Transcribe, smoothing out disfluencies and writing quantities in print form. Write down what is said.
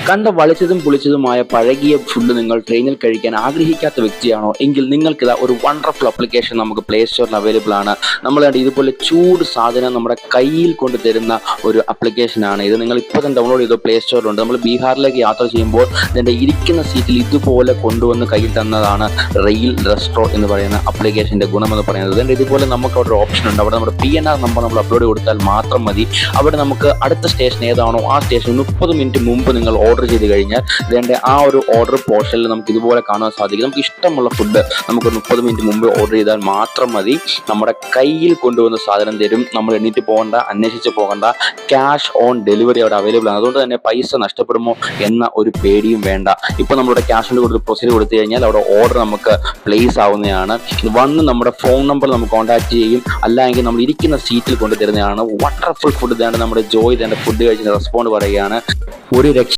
കണ്ട വളിച്ചതും പുളിച്ചതുമായ പഴകിയ ഫുഡ് നിങ്ങൾ ട്രെയിനിൽ കഴിക്കാൻ ആഗ്രഹിക്കാത്ത വ്യക്തിയാണോ എങ്കിൽ നിങ്ങൾക്കിതാ ഒരു വണ്ടർഫുൾ ആപ്ലിക്കേഷൻ നമുക്ക് പ്ലേ സ്റ്റോറിൽ അവൈലബിൾ ആണ്. നമ്മൾ ഇതുപോലെ ചൂട് സാധനം നമ്മുടെ കയ്യിൽ കൊണ്ട് തരുന്ന ഒരു ആപ്ലിക്കേഷനാണ് ഇത്. നിങ്ങൾ ഇപ്പോൾ തന്നെ ഡൗൺലോഡ് ചെയ്തോ, പ്ലേ സ്റ്റോറിലുണ്ട്. നമ്മൾ ബീഹാറിലേക്ക് യാത്ര ചെയ്യുമ്പോൾ ഇതിൻ്റെ ഇരിക്കുന്ന സീറ്റിൽ ഇതുപോലെ കൊണ്ടുവന്ന് കയ്യിൽ തന്നതാണ് റെയിൽ റെസ്ട്രോ എന്ന് പറയുന്ന ആപ്ലിക്കേഷൻ്റെ ഗുണമെന്ന് പറയുന്നത്. ഇതിൻ്റെ ഇതുപോലെ നമുക്ക് അവിടെ ഒരു ഓപ്ഷൻ ഉണ്ട്. അവിടെ നമ്മുടെ PNR നമ്പർ നമ്മൾ അപ്ലോഡ് കൊടുത്താൽ മാത്രം മതി. അവിടെ നമുക്ക് അടുത്ത സ്റ്റേഷൻ ഏതാണോ ആ സ്റ്റേഷൻ 30 മിനിറ്റ് മുമ്പ് നിങ്ങൾ ഓർഡർ ചെയ്ത് കഴിഞ്ഞാൽ ഇതിൻ്റെ ആ ഒരു ഓർഡർ പോർഷനിൽ നമുക്ക് ഇതുപോലെ കാണാൻ സാധിക്കും. നമുക്ക് ഇഷ്ടമുള്ള ഫുഡ് നമുക്ക് 30 മിനിറ്റ് മുമ്പ് ഓർഡർ ചെയ്താൽ മാത്രം മതി. നമ്മുടെ കയ്യിൽ കൊണ്ടുവന്ന സാധനം തരും. നമ്മൾ എണ്ണീറ്റ് പോകേണ്ട, അന്വേഷിച്ച് പോകേണ്ട. ക്യാഷ് ഓൺ ഡെലിവറി അവിടെ അവൈലബിൾ ആണ്. അതുകൊണ്ട് തന്നെ പൈസ നഷ്ടപ്പെടുമോ എന്ന ഒരു പേടിയും വേണ്ട. ഇപ്പോൾ നമ്മളുടെ ക്യാഷ് ഓൺ കൊടുത്ത് പ്രൊസീഡ് കൊടുത്തു കഴിഞ്ഞാൽ അവിടെ ഓർഡർ നമുക്ക് പ്ലേസ് ആവുന്നതാണ്. വന്ന് നമ്മുടെ ഫോൺ നമ്പർ നമുക്ക് കോൺടാക്ട് ചെയ്യും. അല്ലെങ്കിൽ നമ്മൾ ഇരിക്കുന്ന സീറ്റിൽ കൊണ്ടു തരുന്നതാണ്. Wonderful food. ഇതാണ് നമ്മുടെ ജോയ് തന്നെ ഫുഡ് കഴിച്ച് റെസ്പോണ്ട് പറയുകയാണ്. ഒരു രക്ഷ